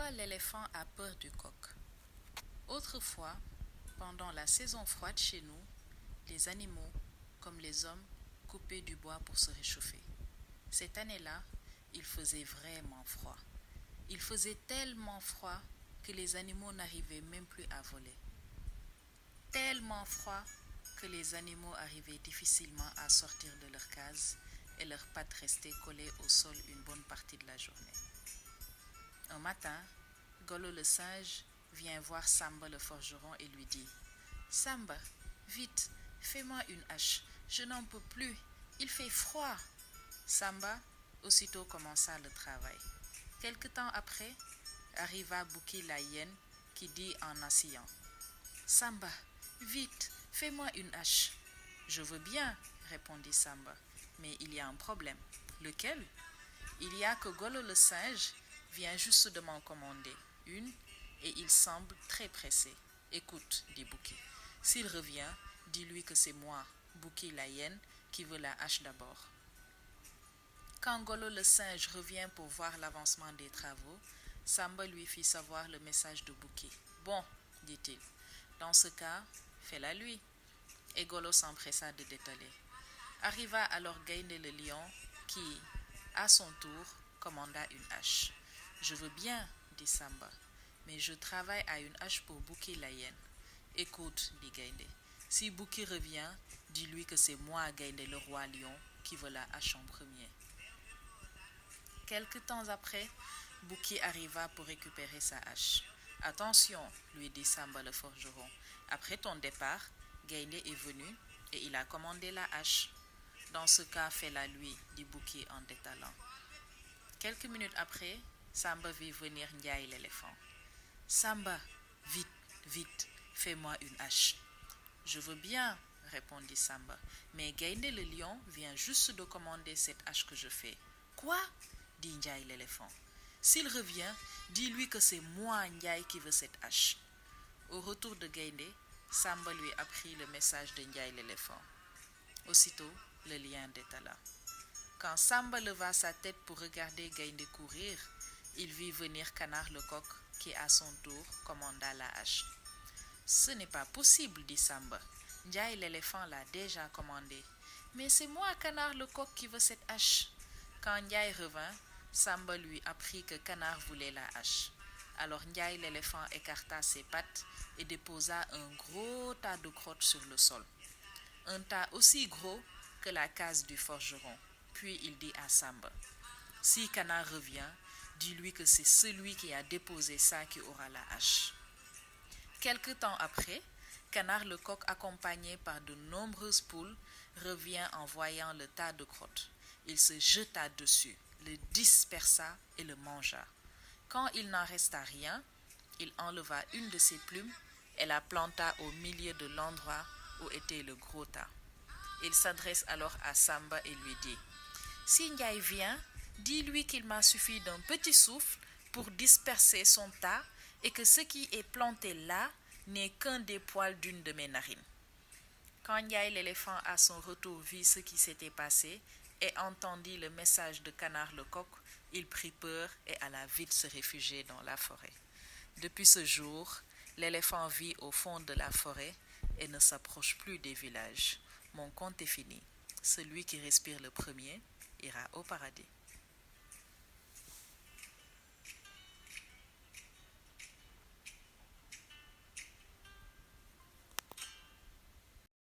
Pourquoi l'éléphant a peur du coq? Autrefois, pendant la saison froide chez nous, les animaux, comme les hommes, coupaient du bois pour se réchauffer. Cette année-là, il faisait vraiment froid. Il faisait tellement froid que les animaux n'arrivaient même plus à voler. Tellement froid que les animaux arrivaient difficilement à sortir de leur case et leurs pattes restaient collées au sol une bonne partie de la journée. Un matin, Golo le singe vient voir Samba le forgeron et lui dit: « Samba, vite, fais-moi une hache, je n'en peux plus, il fait froid. » Samba aussitôt commença le travail. Quelque temps après, arriva Bouki la hyène qui dit en assillant: « Samba, vite, fais-moi une hache. »« Je veux bien, » répondit Samba, « mais il y a un problème. »« Lequel ?»« Il y a que Golo le singe vient juste de m'en commander une et il semble très pressé. »« Écoute, dit Bouki, s'il revient, dis-lui que c'est moi, Bouki la hyène, qui veux la hache d'abord. » Quand Golo le singe revient pour voir l'avancement des travaux, Samba lui fit savoir le message de Bouki. « Bon, dit-il, dans ce cas, fais-la lui. » Et Golo s'empressa de détaler. Arriva alors Gaïndé le lion qui, à son tour, commanda une hache. « Je veux bien, dit Samba, mais je travaille à une hache pour Bouki la hyène. »« Écoute, dit Gaïndé, si Bouki revient, dis-lui que c'est moi, Gaïndé le roi lion, qui veux la hache en premier. » Quelque temps après, Bouki arriva pour récupérer sa hache. « Attention, lui dit Samba le forgeron, après ton départ, Gaïndé est venu et il a commandé la hache. Dans ce cas, fais-la lui, dit Bouki en détalant. Quelques minutes après, Samba vit venir Ndiaye l'éléphant. « Samba, vite, vite, fais-moi une hache. »« Je veux bien, répondit Samba, mais Gaïndé le lion vient juste de commander cette hache que je fais. »« Quoi ?» dit Ndiaye l'éléphant. « S'il revient, dis-lui que c'est moi, Ndiaye, qui veux cette hache. » Au retour de Gaïndé, Samba lui apprit le message de Ndiaye l'éléphant. Aussitôt, le lion détala. Quand Samba leva sa tête pour regarder Gaïndé courir, il vit venir Canard le coq qui, à son tour, commanda la hache. « Ce n'est pas possible, dit Samba. Ndiaye l'éléphant l'a déjà commandé. Mais c'est moi, Canard le coq, qui veux cette hache. » Quand Ndiaye revint, Samba lui apprit que Canard voulait la hache. Alors Ndiaye l'éléphant écarta ses pattes et déposa un gros tas de crottes sur le sol. Un tas aussi gros que la case du forgeron. Puis il dit à Samba: « Si Canard revient, dis-lui que c'est celui qui a déposé ça qui aura la hache. » Quelque temps après, Canard le coq, accompagné par de nombreuses poules, revient en voyant le tas de crottes. Il se jeta dessus, le dispersa et le mangea. Quand il n'en resta rien, il enleva une de ses plumes et la planta au milieu de l'endroit où était le gros tas. Il s'adresse alors à Samba et lui dit: « Si Ndiaye vient, dis-lui qu'il m'a suffi d'un petit souffle pour disperser son tas et que ce qui est planté là n'est qu'un des poils d'une de mes narines. » Quand Ndiaye l'éléphant à son retour vit ce qui s'était passé et entendit le message de Canard le coq, il prit peur et alla vite se réfugier dans la forêt. Depuis ce jour, l'éléphant vit au fond de la forêt et ne s'approche plus des villages. Mon conte est fini. Celui qui respire le premier ira au paradis.